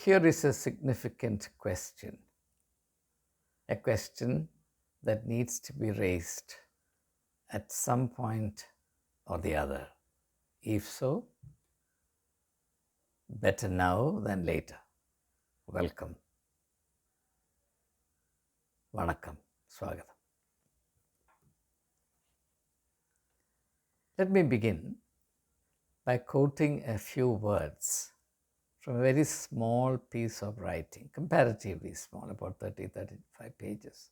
Here is a significant question, a question that needs to be raised at some point or the other. If so, better now than later. Welcome. Vanakkam. Swagatham. Let me begin by quoting a few words from a very small piece of writing, comparatively small, about 35 pages,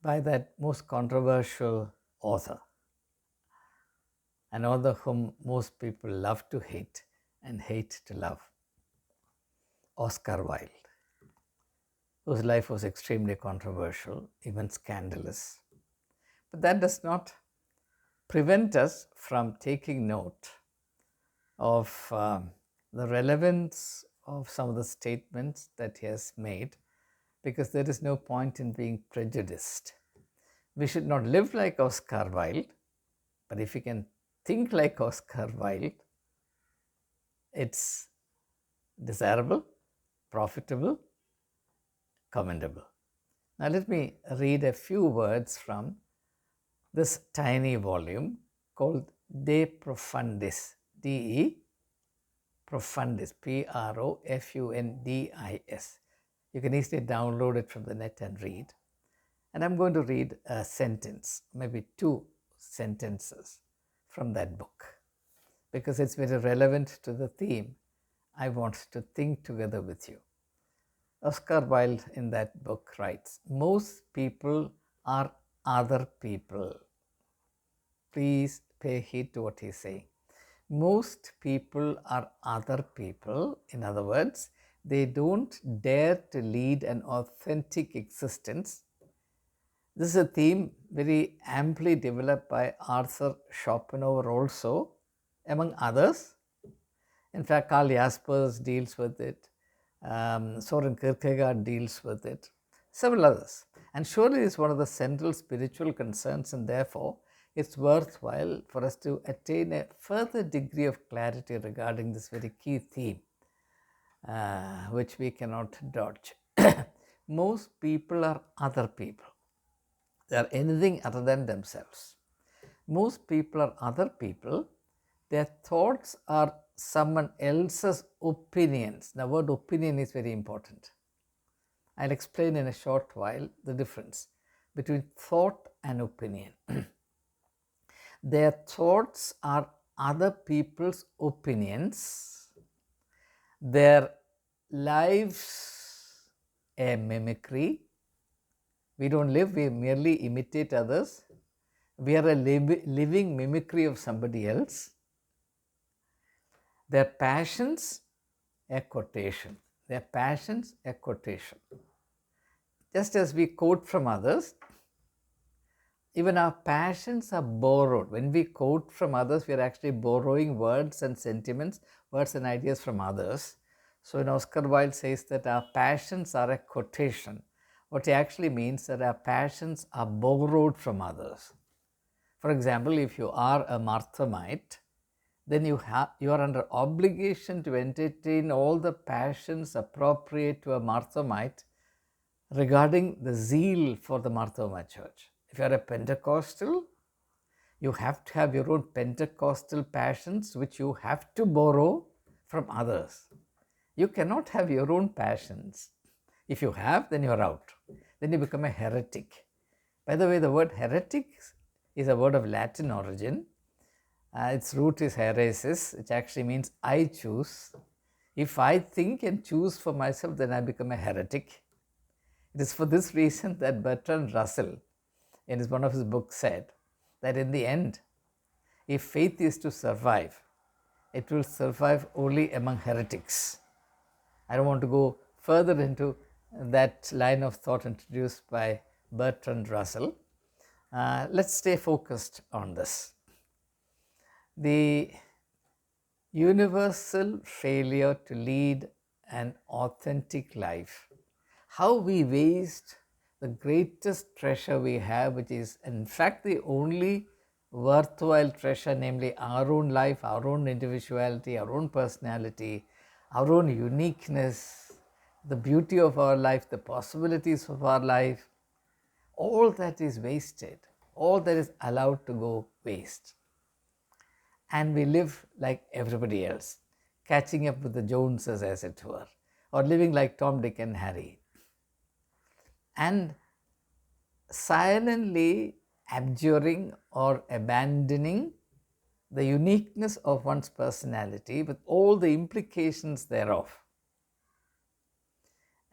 by that most controversial author, an author whom most people love to hate and hate to love, Oscar Wilde, whose life was extremely controversial, even scandalous. But that does not prevent us from taking note of the relevance of some of the statements that he has made, because there is no point in being prejudiced. We should not live like Oscar Wilde, but if we can think like Oscar Wilde, it's desirable, profitable, commendable. Now let me read a few words from this tiny volume called De Profundis, D-E Profundis, P-R-O-F-U-N-D-I-S. You can easily download it from the net and read. And I'm going to read a sentence, maybe two sentences from that book, because it's very relevant to the theme I want to think together with you. Oscar Wilde in that book writes, most people are other people. Please pay heed to what he's saying. Most people are other people. In other words, they don't dare to lead an authentic existence. This is a theme very amply developed by Arthur Schopenhauer also, among others. In fact, Karl Jaspers deals with it. Soren Kierkegaard deals with it. Several others. And surely it's one of the central spiritual concerns, and therefore it's worthwhile for us to attain a further degree of clarity regarding this very key theme, which we cannot dodge. Most people are other people. They are anything other than themselves. Most people are other people. Their thoughts are someone else's opinions. The word opinion is very important. I'll explain in a short while the difference between thought and opinion. Their thoughts are other people's opinions. Their lives a mimicry. We don't live, we merely imitate others. We are a living mimicry of somebody else. Their passions, a quotation. Their passions, a quotation. Just as we quote from others, even our passions are borrowed. When we quote from others, we are actually borrowing words and sentiments, words and ideas from others. So when Oscar Wilde says that our passions are a quotation, what he actually means that our passions are borrowed from others. For example, if you are a Marthamite, then you are under obligation to entertain all the passions appropriate to a Marthamite regarding the zeal for the Marthoma Church. If you are a Pentecostal, you have to have your own Pentecostal passions, which you have to borrow from others. You cannot have your own passions. If you have, then you are out. Then you become a heretic. By the way, the word heretic is a word of Latin origin. Its root is heresis, which actually means I choose. If I think and choose for myself, then I become a heretic. It is for this reason that Bertrand Russell, in one of his books, said that in the end, if faith is to survive, it will survive only among heretics. I don't want to go further into that line of thought introduced by Bertrand Russell. Let's stay focused on this. The universal failure to lead an authentic life. How we waste the greatest treasure we have, which is in fact the only worthwhile treasure, namely our own life, our own individuality, our own personality, our own uniqueness, the beauty of our life, the possibilities of our life, all that is wasted, all that is allowed to go waste. And we live like everybody else, catching up with the Joneses, as it were, or living like Tom, Dick, and Harry. And silently abjuring or abandoning the uniqueness of one's personality with all the implications thereof.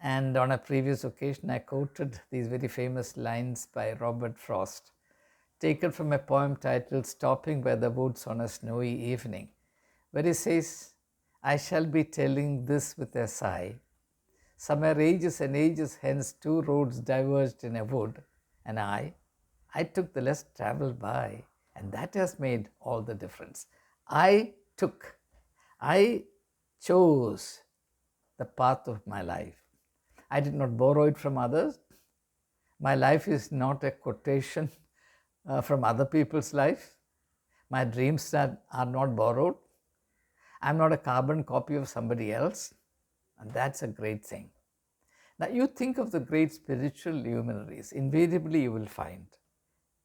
And on a previous occasion, I quoted these very famous lines by Robert Frost, taken from a poem titled Stopping by the Woods on a Snowy Evening, where he says, I shall be telling this with a sigh. Somewhere ages and ages hence, two roads diverged in a wood, and I took the less traveled by, and that has made all the difference. I chose the path of my life. I did not borrow it from others. My life is not a quotation from other people's life. My dreams are not borrowed. I'm not a carbon copy of somebody else. And that's a great thing. Now, you think of the great spiritual luminaries, invariably you will find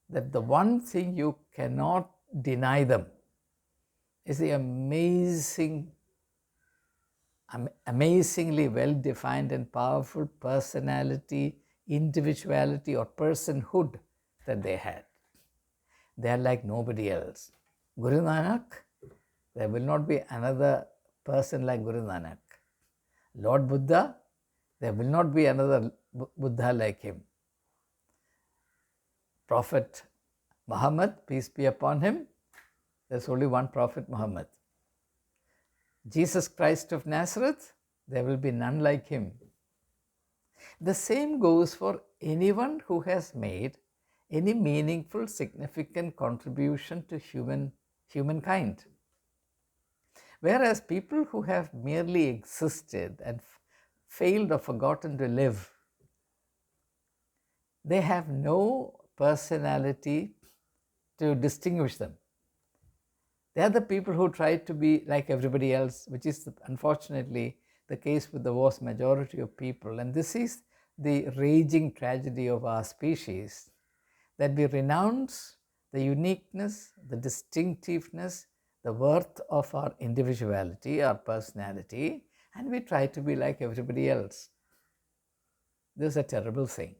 that the one thing you cannot deny them is the amazingly well-defined and powerful personality, individuality, or personhood that they had. They are like nobody else. Guru Nanak, there will not be another person like Guru Nanak. Lord Buddha, there will not be another Buddha like him. Prophet Muhammad, peace be upon him, there's only one Prophet Muhammad. Jesus Christ of Nazareth, there will be none like him. The same goes for anyone who has made any meaningful, significant contribution to humankind. Whereas people who have merely existed and failed or forgotten to live, they have no personality to distinguish them. They are the people who try to be like everybody else, which is unfortunately the case with the vast majority of people. And this is the raging tragedy of our species, that we renounce the uniqueness, the distinctiveness, the worth of our individuality, our personality, and we try to be like everybody else. This is a terrible thing.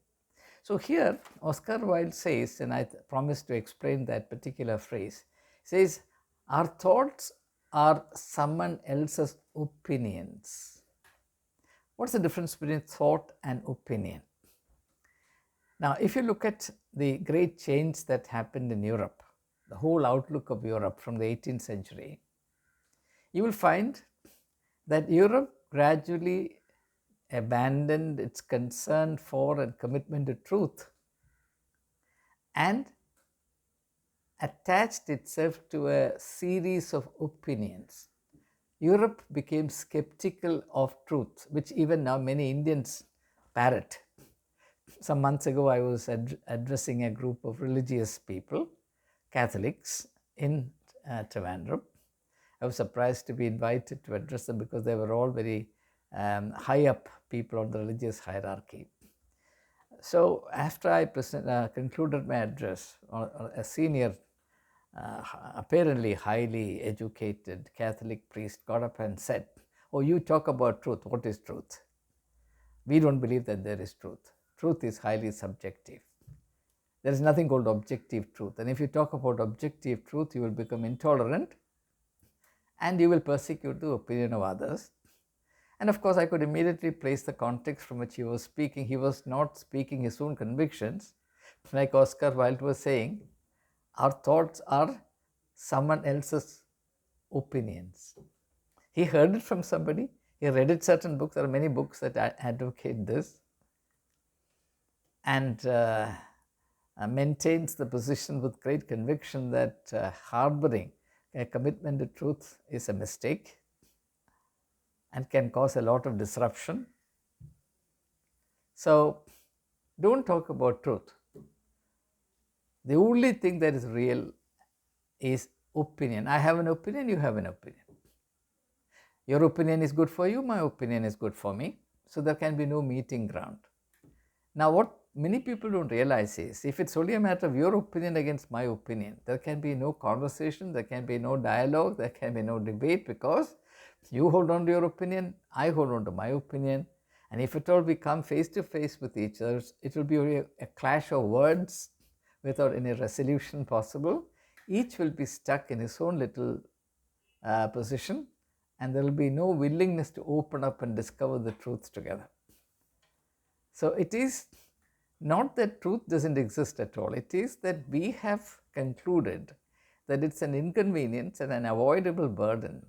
So here, Oscar Wilde says, and I promised to explain that particular phrase, says, our thoughts are someone else's opinions. What's the difference between thought and opinion? Now, if you look at the great change that happened in Europe, the whole outlook of Europe from the 18th century, you will find that Europe gradually abandoned its concern for and commitment to truth and attached itself to a series of opinions. Europe became skeptical of truth, which even now many Indians parrot. Some months ago, I was addressing a group of religious people, Catholics, in Trivandrum. I was surprised to be invited to address them because they were all very high up people on the religious hierarchy. So after I concluded my address, a senior, apparently highly educated Catholic priest got up and said, "Oh, you talk about truth. What is truth? We don't believe that there is truth. Truth is highly subjective. There is nothing called objective truth. And if you talk about objective truth, you will become intolerant and you will persecute the opinion of others." And of course, I could immediately place the context from which he was speaking. He was not speaking his own convictions. Like Oscar Wilde was saying, our thoughts are someone else's opinions. He heard it from somebody. He read it certain books. There are many books that advocate this. And maintains the position with great conviction that harboring a commitment to truth is a mistake and can cause a lot of disruption. So don't talk about truth. The only thing that is real is opinion. I have an opinion, you have an opinion. Your opinion is good for you, my opinion is good for me. So there can be no meeting ground. Now, what many people don't realize is if it's only a matter of your opinion against my opinion, there can be no conversation, there can be no dialogue, there can be no debate, because you hold on to your opinion, I hold on to my opinion. And if at all we come face to face with each other, it will be a clash of words without any resolution possible. Each will be stuck in his own little position, and there will be no willingness to open up and discover the truth together. So it is not that truth doesn't exist at all. It is that we have concluded that it's an inconvenience and an avoidable burden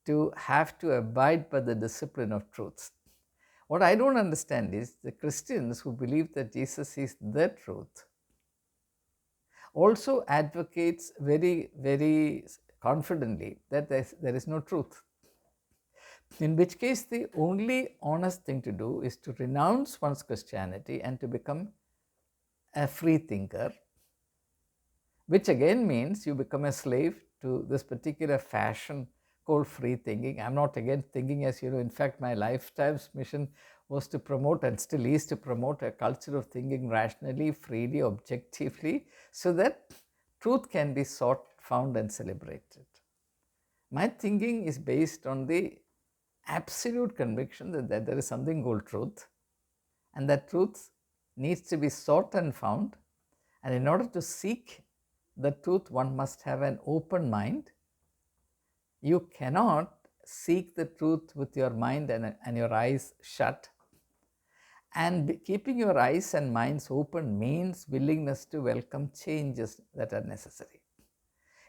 to have to abide by the discipline of truth. What I don't understand is the Christians who believe that Jesus is the truth also advocates very, very confidently that there is no truth. In which case, the only honest thing to do is to renounce one's Christianity and to become a free thinker, which again means you become a slave to this particular fashion called free thinking. I'm not again thinking, as you know, in fact, my lifetime's mission was to promote, and still is to promote, a culture of thinking rationally, freely, objectively, so that truth can be sought, found, and celebrated. My thinking is based on the absolute conviction that there is something called truth, and that truth needs to be sought and found. And in order to seek the truth, one must have an open mind. You cannot seek the truth with your mind and your eyes shut. And keeping your eyes and minds open means willingness to welcome changes that are necessary.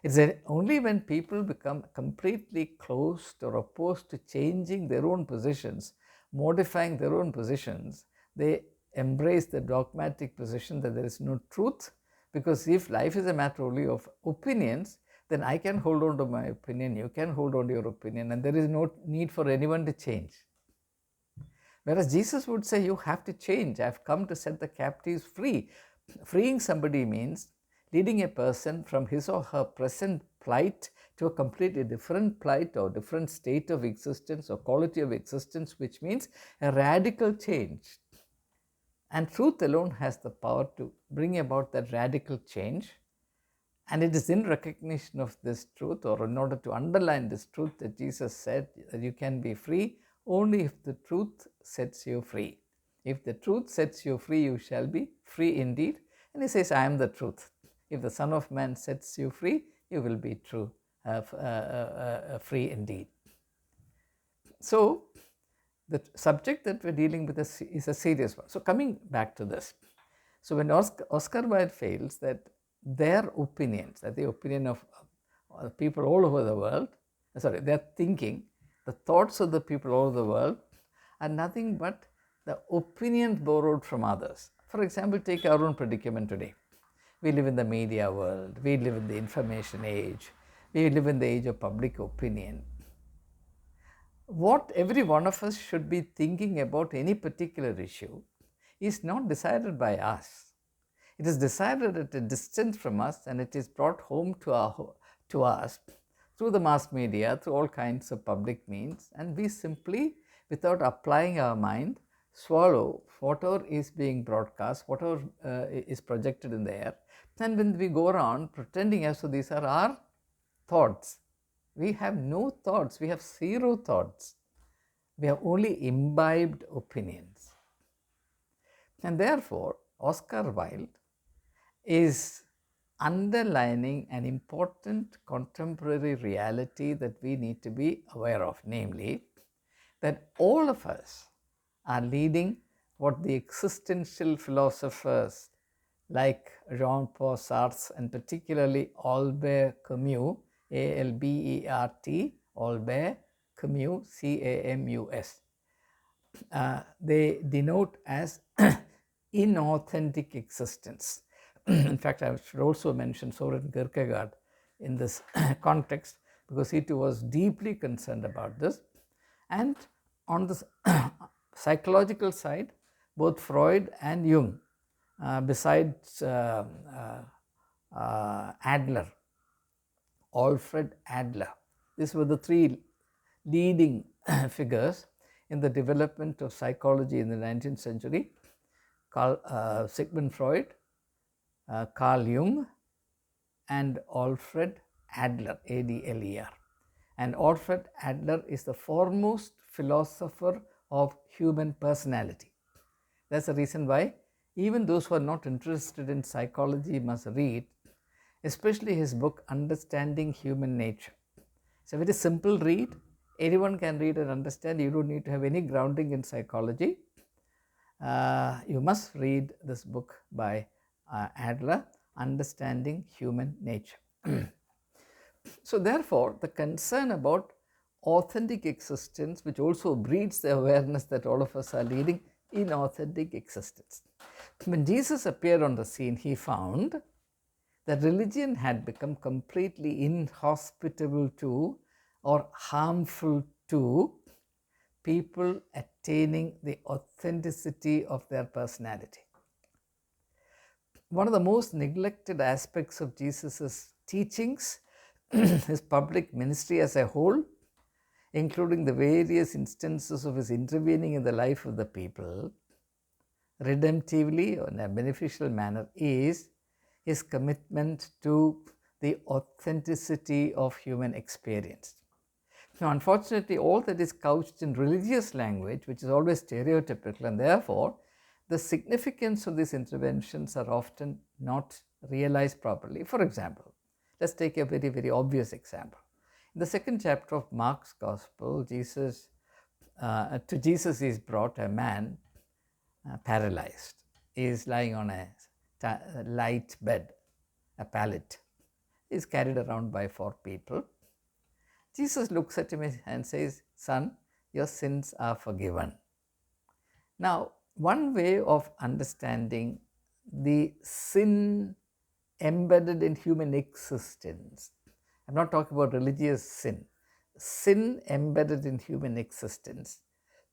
It's only when people become completely closed or opposed to changing their own positions, modifying their own positions, they embrace the dogmatic position that there is no truth. Because if life is a matter only of opinions, then I can hold on to my opinion, you can hold on to your opinion, and there is no need for anyone to change. Whereas Jesus would say, you have to change. I've come to set the captives free. Freeing somebody means leading a person from his or her present plight to a completely different plight or different state of existence or quality of existence, which means a radical change. And truth alone has the power to bring about that radical change. And it is in recognition of this truth, or in order to underline this truth, that Jesus said that you can be free only if the truth sets you free. If the truth sets you free, you shall be free indeed. And he says, I am the truth. If the Son of Man sets you free, you will be free indeed. So the subject that we're dealing with is a serious one. So coming back to this. So when Oscar Wilde feels that their opinions, that the opinion of people all over the world, their thinking, the thoughts of the people all over the world are nothing but the opinions borrowed from others. For example, take our own predicament today. We live in the media world, we live in the information age, we live in the age of public opinion. What every one of us should be thinking about any particular issue is not decided by us. It is decided at a distance from us, and it is brought home to us through the mass media, through all kinds of public means, and we simply, without applying our mind, swallow whatever is being broadcast, whatever is projected in the air. And when we go around pretending as though these are our thoughts, we have no thoughts, we have zero thoughts. We have only imbibed opinions. And therefore, Oscar Wilde is underlining an important contemporary reality that we need to be aware of, namely that all of us are leading what the existential philosophers like Jean-Paul Sartre and particularly Albert Camus, A-L-B-E-R-T, Albert Camus, C-A-M-U-S, they denote as inauthentic existence. In fact, I should also mention Soren Kierkegaard in this context, because he too was deeply concerned about this. And on the psychological side, both Freud and Jung, besides Adler, Alfred Adler, these were the three leading figures in the development of psychology in the 19th century: Sigmund Freud, Carl Jung, and Alfred Adler, Adler. And Alfred Adler is the foremost philosopher of human personality. That's the reason why even those who are not interested in psychology must read, especially his book, Understanding Human Nature. It's a very simple read. Anyone can read and understand. You don't need to have any grounding in psychology. You must read this book by Adler, Understanding Human Nature. So therefore, the concern about authentic existence, which also breeds the awareness that all of us are leading inauthentic existence. When Jesus appeared on the scene, he found that religion had become completely inhospitable to or harmful to people attaining the authenticity of their personality. One of the most neglected aspects of Jesus' teachings, his public ministry as a whole, including the various instances of his intervening in the life of the people, redemptively or in a beneficial manner, is his commitment to the authenticity of human experience. Now, unfortunately, all that is couched in religious language, which is always stereotypical, and therefore the significance of these interventions are often not realized properly. For example, let's take a very, very obvious example. In the second chapter of Mark's Gospel, to Jesus is brought a man paralyzed. He is lying on a light bed, a pallet. He is carried around by 4 people. Jesus looks at him and says, "Son, your sins are forgiven." Now, one way of understanding the sin embedded in human existence, I'm not talking about religious sin embedded in human existence,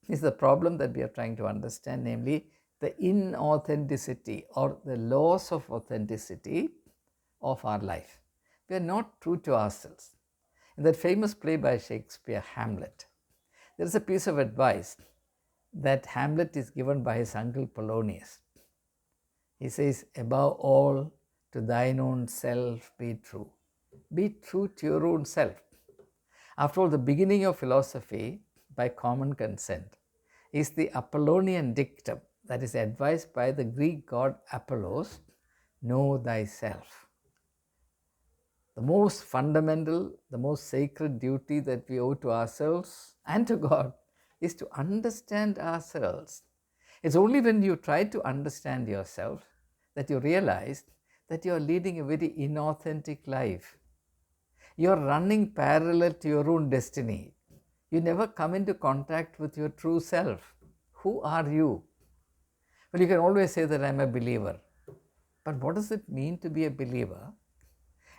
is the problem that we are trying to understand, namely the inauthenticity or the loss of authenticity of our life. We are not true to ourselves. In that famous play by Shakespeare, Hamlet, there is a piece of advice that Hamlet is given by his uncle Polonius. He says, "Above all, to thine own self be true." Be true to your own self. After all, the beginning of philosophy, by common consent, is the Apollonian dictum, that is advised by the Greek god Apollos: know thyself. The most fundamental, the most sacred duty that we owe to ourselves and to God is to understand ourselves. It's only when you try to understand yourself that you realize that you are leading a very inauthentic life. You are running parallel to your own destiny. You never come into contact with your true self. Who are you? Well, you can always say that I'm a believer. But what does it mean to be a believer?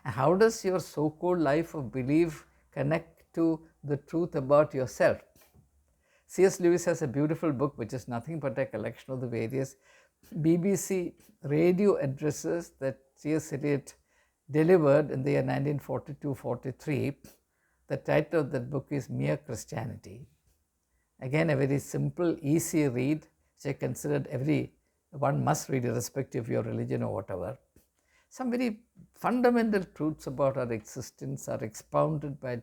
And how does your so-called life of belief connect to the truth about yourself? C.S. Lewis has a beautiful book which is nothing but a collection of the various BBC radio addresses that C.S. Eliot delivered in the year 1942-43. The title of that book is Mere Christianity. Again, a very simple, easy read, which I considered one must read irrespective of your religion or whatever. Some very fundamental truths about our existence are expounded by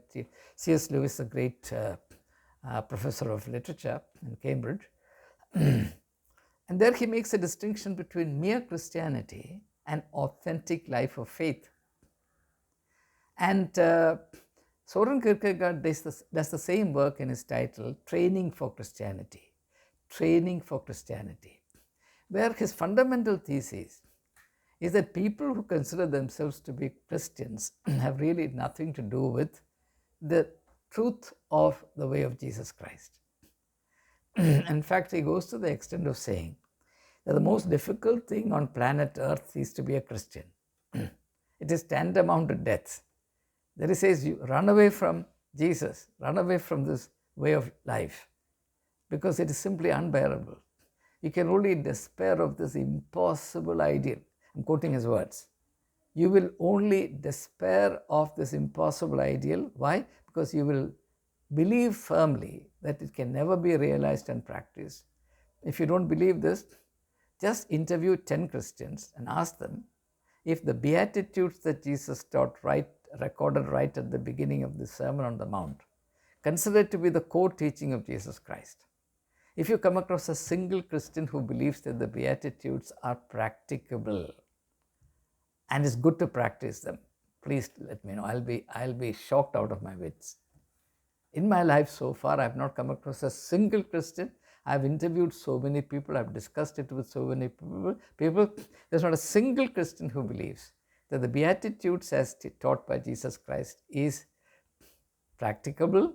C.S. Lewis, a great professor of literature in Cambridge. And there he makes a distinction between mere Christianity and authentic life of faith. And Soren Kierkegaard does the same work in his title, Training for Christianity. Training for Christianity, where his fundamental thesis is that people who consider themselves to be Christians have really nothing to do with the truth of the way of Jesus Christ. In fact, he goes to the extent of saying that the most difficult thing on planet Earth is to be a Christian. It is tantamount to death. There he says, you run away from Jesus, run away from this way of life, because it is simply unbearable. You can only despair of this impossible ideal. I'm quoting his words. You will only despair of this impossible ideal. Why? Because you will believe firmly that it can never be realized and practiced. If you don't believe this, just interview 10 Christians and ask them if the Beatitudes that Jesus taught recorded right at the beginning of the Sermon on the Mount, considered to be the core teaching of Jesus Christ. If you come across a single Christian who believes that the Beatitudes are practicable and it's good to practice them, please let me know. I'll be shocked out of my wits. In my life so far, I have not come across a single Christian. I've interviewed so many people, I've discussed it with so many people. There's not a single Christian who believes that the Beatitudes as taught by Jesus Christ is practicable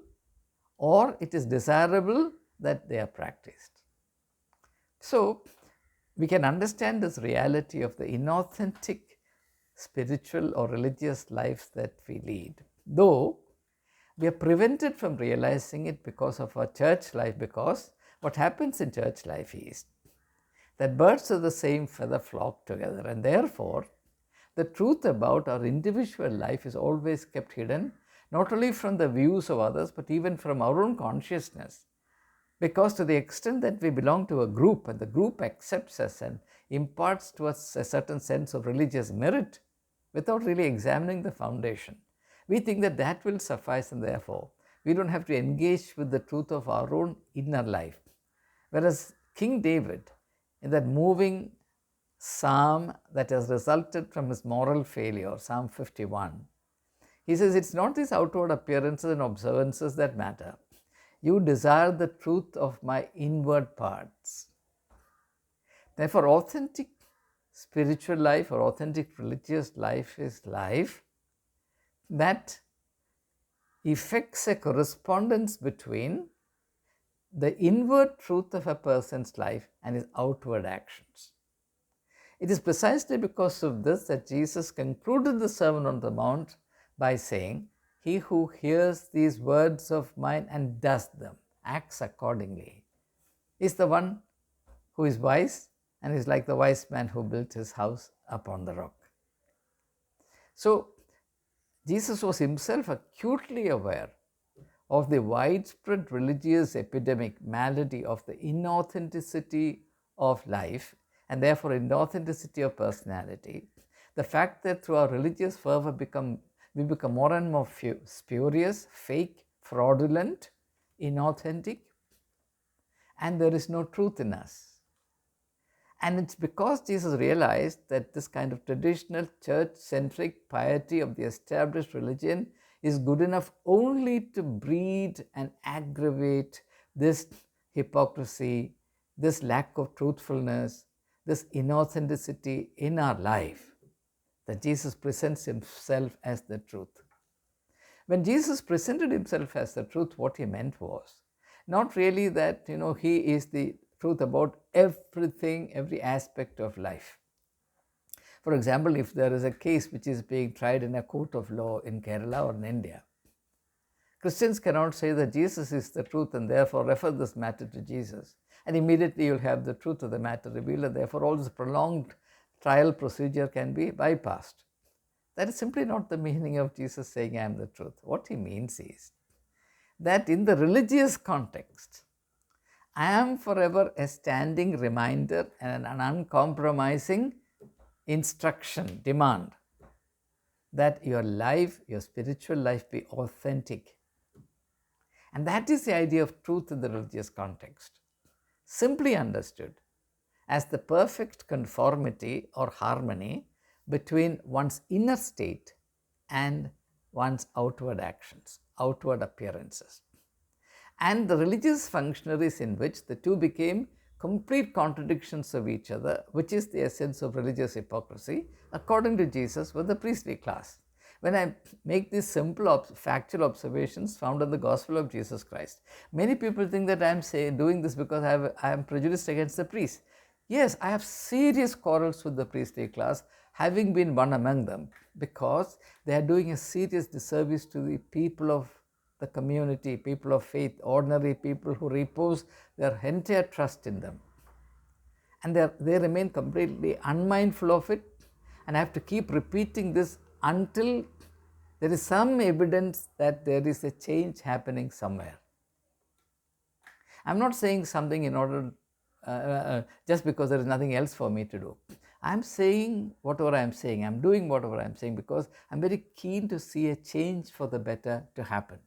or it is desirable that they are practiced. So, we can understand this reality of the inauthentic spiritual or religious lives that we lead, though we are prevented from realizing it because of our church life, because what happens in church life is that birds of the same feather flock together, and therefore the truth about our individual life is always kept hidden, not only from the views of others but even from our own consciousness. Because to the extent that we belong to a group and the group accepts us and imparts to us a certain sense of religious merit without really examining the foundation, we think that that will suffice and therefore we don't have to engage with the truth of our own inner life. Whereas King David, in that moving psalm that has resulted from his moral failure, Psalm 51, he says, it's not these outward appearances and observances that matter. You desire the truth of my inward parts. Therefore, authentic spiritual life or authentic religious life is life that effects a correspondence between the inward truth of a person's life and his outward actions. It is precisely because of this that Jesus concluded the Sermon on the Mount by saying, he who hears these words of mine and does them, acts accordingly, is the one who is wise and is like the wise man who built his house upon the rock. So, Jesus was himself acutely aware of the widespread religious epidemic malady of the inauthenticity of life and therefore inauthenticity of personality. The fact that through our religious fervor we become more and more spurious, fake, fraudulent, inauthentic, and there is no truth in us. And it's because Jesus realized that this kind of traditional church-centric piety of the established religion is good enough only to breed and aggravate this hypocrisy, this lack of truthfulness, this inauthenticity in our life, that Jesus presents himself as the truth. When Jesus presented himself as the truth, what he meant was not really that, he is the truth about everything, every aspect of life. For example, if there is a case which is being tried in a court of law in Kerala or in India, Christians cannot say that Jesus is the truth and therefore refer this matter to Jesus, and immediately you'll have the truth of the matter revealed, and therefore all this prolonged trial procedure can be bypassed. That is simply not the meaning of Jesus saying, I am the truth. What he means is that in the religious context, I am forever a standing reminder and an uncompromising instruction, demand that your life, your spiritual life be authentic. And that is the idea of truth in the religious context. Simply understood as the perfect conformity or harmony between one's inner state and one's outward actions, outward appearances. And the religious functionaries in which the two became complete contradictions of each other, which is the essence of religious hypocrisy, according to Jesus, were the priestly class. When I make these simple factual observations found in the Gospel of Jesus Christ, many people think that I am doing this because I am prejudiced against the priests. Yes, I have serious quarrels with the priestly class, having been one among them, because they are doing a serious disservice to the people of the community, people of faith, ordinary people who repose their entire trust in them. And they remain completely unmindful of it, and I have to keep repeating this until There is some evidence that there is a change happening somewhere. I'm not saying something in order, just because there is nothing else for me to do. I'm saying whatever I'm saying, I'm doing whatever I'm saying because I'm very keen to see a change for the better to happen.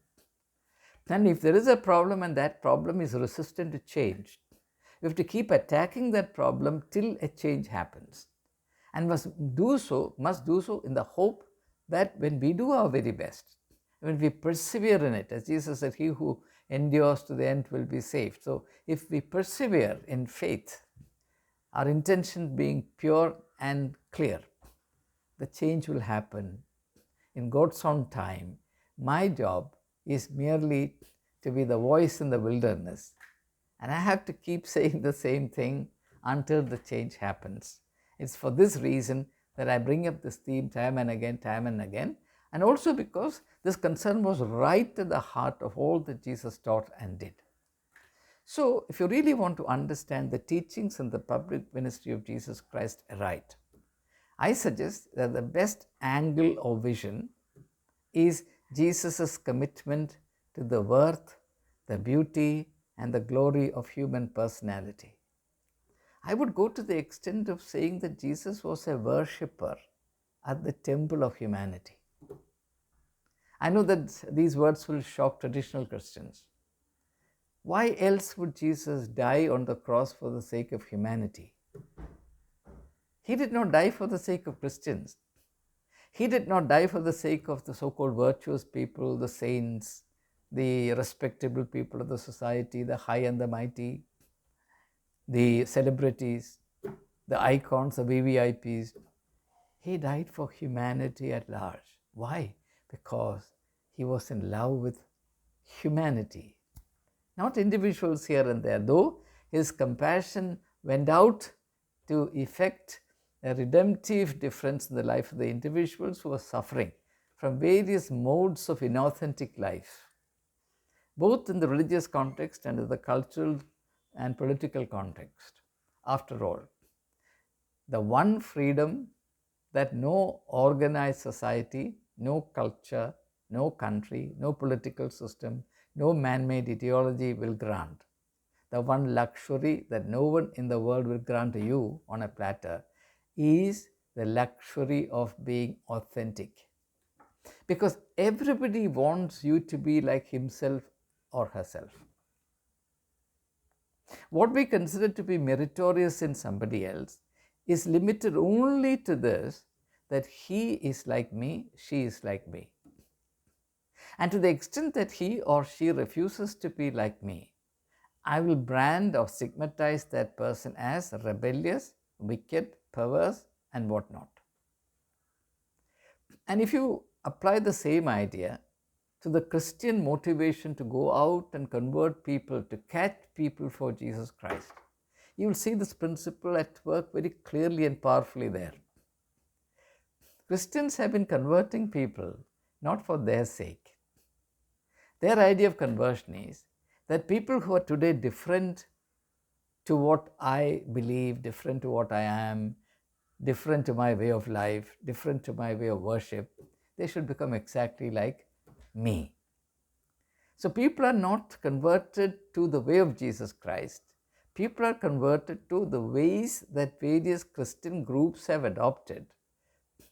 And if there is a problem and that problem is resistant to change, we have to keep attacking that problem till a change happens. And must do so in the hope that when we do our very best, when we persevere in it, as Jesus said, he who endures to the end will be saved. So if we persevere in faith, our intention being pure and clear, the change will happen in God's own time. My job is merely to be the voice in the wilderness, and I have to keep saying the same thing until the change happens. It's for this reason that I bring up this theme time and again, and also because this concern was right at the heart of all that Jesus taught and did. So, if you really want to understand the teachings and the public ministry of Jesus Christ right, I suggest that the best angle or vision is Jesus' commitment to the worth, the beauty, and the glory of human personality. I would go to the extent of saying that Jesus was a worshipper at the temple of humanity. I know that these words will shock traditional Christians. Why else would Jesus die on the cross for the sake of humanity? He did not die for the sake of Christians. He did not die for the sake of the so-called virtuous people, the saints, the respectable people of the society, the high and the mighty, the celebrities, the icons, the VVIPs. He died for humanity at large. Why? Because he was in love with humanity, not individuals here and there, though his compassion went out to effect a redemptive difference in the life of the individuals who were suffering from various modes of inauthentic life, both in the religious context and in the cultural and political context. After all, the one freedom that no organized society, no culture, no country, no political system, no man-made ideology will grant, the one luxury that no one in the world will grant to you on a platter, is the luxury of being authentic. Because everybody wants you to be like himself or herself. What we consider to be meritorious in somebody else is limited only to this, that he is like me, she is like me. And to the extent that he or she refuses to be like me, I will brand or stigmatize that person as rebellious, wicked, perverse, and whatnot. And if you apply the same idea to the Christian motivation to go out and convert people, to catch people for Jesus Christ, you will see this principle at work very clearly and powerfully there. Christians have been converting people not for their sake. Their idea of conversion is that people who are today different to what I believe, different to what I am, different to my way of life, different to my way of worship, they should become exactly like me. So people are not converted to the way of Jesus Christ. People are converted to the ways that various Christian groups have adopted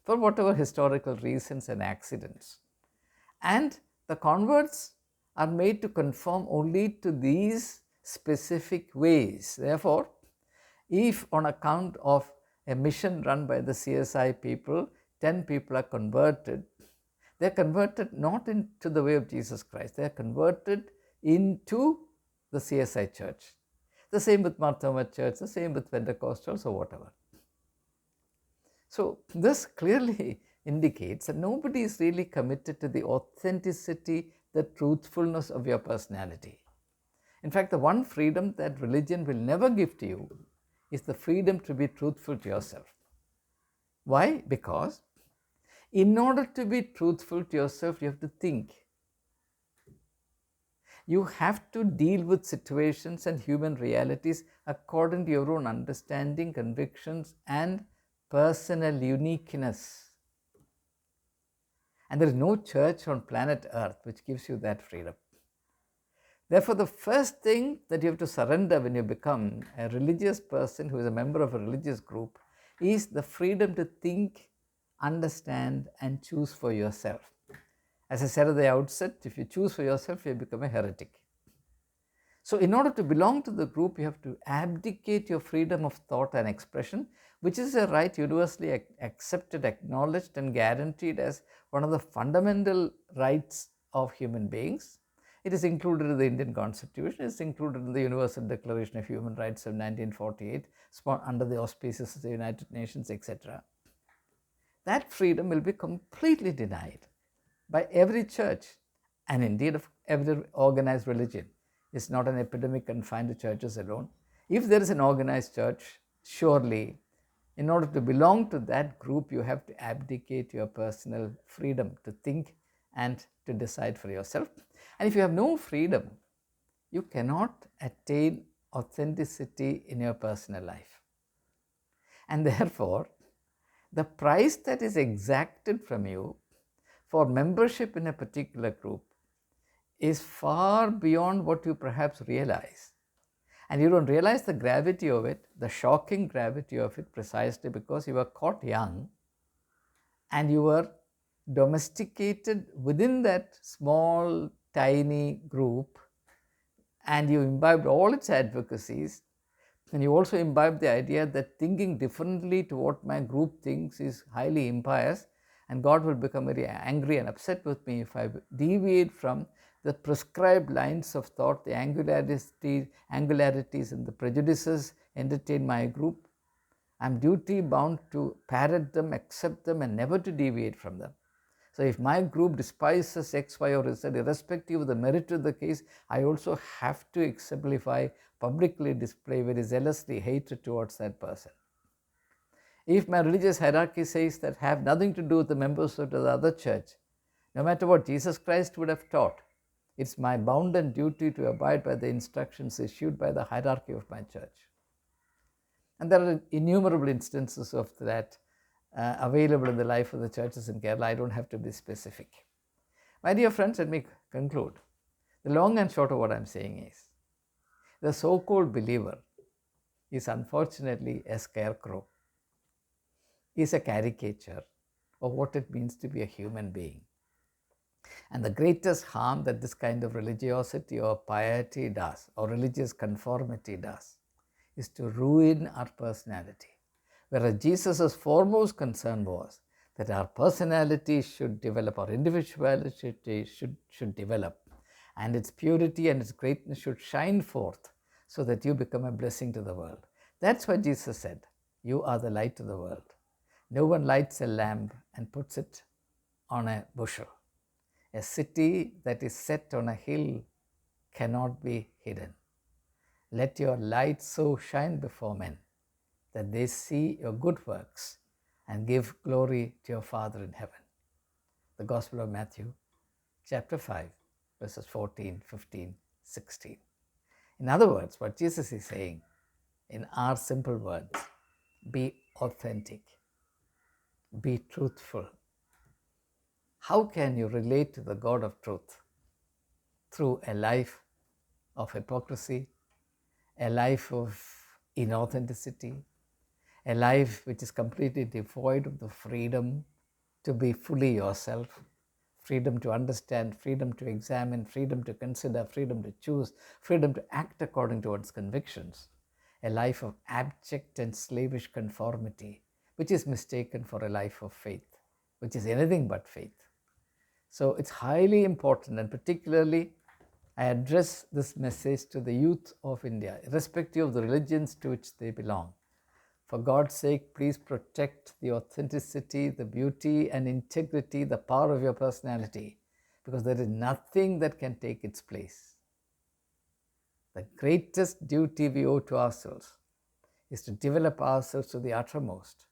for whatever historical reasons and accidents. And the converts are made to conform only to these specific ways. Therefore, if on account of a mission run by the CSI people, 10 people are converted, they are converted not into the way of Jesus Christ, they are converted into the CSI church. The same with Marthoma Church, the same with Pentecostals or whatever. So this clearly indicates that nobody is really committed to the authenticity, the truthfulness of your personality. In fact, the one freedom that religion will never give to you is the freedom to be truthful to yourself. Why? Because in order to be truthful to yourself, you have to think. You have to deal with situations and human realities according to your own understanding, convictions, and personal uniqueness. And there is no church on planet Earth which gives you that freedom. Therefore, the first thing that you have to surrender when you become a religious person who is a member of a religious group is the freedom to think, understand, and choose for yourself. As I said at the outset, if you choose for yourself, you become a heretic. So, in order to belong to the group, you have to abdicate your freedom of thought and expression, which is a right universally accepted, acknowledged, and guaranteed as one of the fundamental rights of human beings. It is included in the Indian Constitution, it is included in the Universal Declaration of Human Rights of 1948, under the auspices of the United Nations, etc. That freedom will be completely denied by every church, and indeed of every organized religion. It's not an epidemic confined to churches alone. If there is an organized church, surely in order to belong to that group, you have to abdicate your personal freedom to think and to decide for yourself. And if you have no freedom, you cannot attain authenticity in your personal life. And therefore, the price that is exacted from you for membership in a particular group is far beyond what you perhaps realize. And you don't realize the gravity of it, the shocking gravity of it, precisely because you were caught young and you were domesticated within that small, tiny group, and you imbibed all its advocacies. And you also imbibe the idea that thinking differently to what my group thinks is highly impious, and God will become very angry and upset with me if I deviate from the prescribed lines of thought, the angularities and the prejudices entertain my group. I'm duty bound to parrot them, accept them, and never to deviate from them. So if my group despises X, Y, or Z, irrespective of the merit of the case, I also have to exemplify, publicly display very zealously hatred towards that person. If my religious hierarchy says that have nothing to do with the members of the other church, no matter what Jesus Christ would have taught, it's my bounden duty to abide by the instructions issued by the hierarchy of my church. And there are innumerable instances of that available in the life of the churches in Kerala. I don't have to be specific. My dear friends, let me conclude. The long and short of what I'm saying is, the so-called believer is unfortunately a scarecrow, is a caricature of what it means to be a human being. And the greatest harm that this kind of religiosity or piety does, or religious conformity does, is to ruin our personality. Whereas Jesus' foremost concern was that our personality should develop, our individuality should develop, and its purity and its greatness should shine forth so that you become a blessing to the world. That's why Jesus said, "You are the light of the world." No one lights a lamp and puts it on a bushel. A city that is set on a hill cannot be hidden. Let your light so shine before men that they see your good works and give glory to your Father in heaven. The Gospel of Matthew, chapter 5, verses 14, 15, 16. In other words, what Jesus is saying, in our simple words, be authentic, be truthful. How can you relate to the God of truth? Through a life of hypocrisy, a life of inauthenticity, a life which is completely devoid of the freedom to be fully yourself, freedom to understand, freedom to examine, freedom to consider, freedom to choose, freedom to act according to one's convictions, a life of abject and slavish conformity, which is mistaken for a life of faith, which is anything but faith. So it's highly important, and particularly I address this message to the youth of India, irrespective of the religions to which they belong. For God's sake, please protect the authenticity, the beauty and integrity, the power of your personality, because there is nothing that can take its place. The greatest duty we owe to ourselves is to develop ourselves to the uttermost,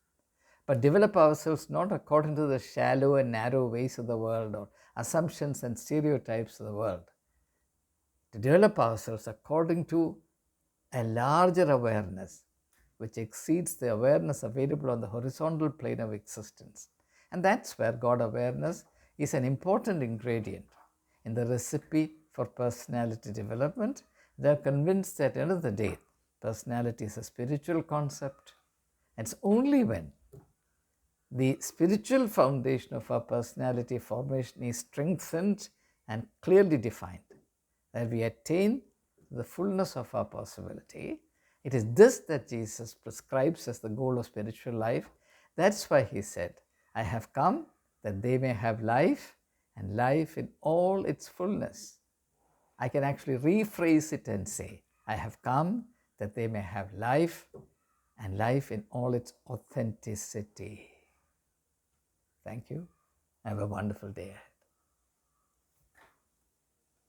but develop ourselves not according to the shallow and narrow ways of the world or assumptions and stereotypes of the world. To develop ourselves according to a larger awareness which exceeds the awareness available on the horizontal plane of existence. And that's where God awareness is an important ingredient in the recipe for personality development. They are convinced that at the end of the day, personality is a spiritual concept. It's only when the spiritual foundation of our personality formation is strengthened and clearly defined that we attain the fullness of our possibility. It is this that Jesus prescribes as the goal of spiritual life. That's why he said, I have come that they may have life and life in all its fullness. I can actually rephrase it and say, I have come that they may have life and life in all its authenticity. Thank you. Have a wonderful day.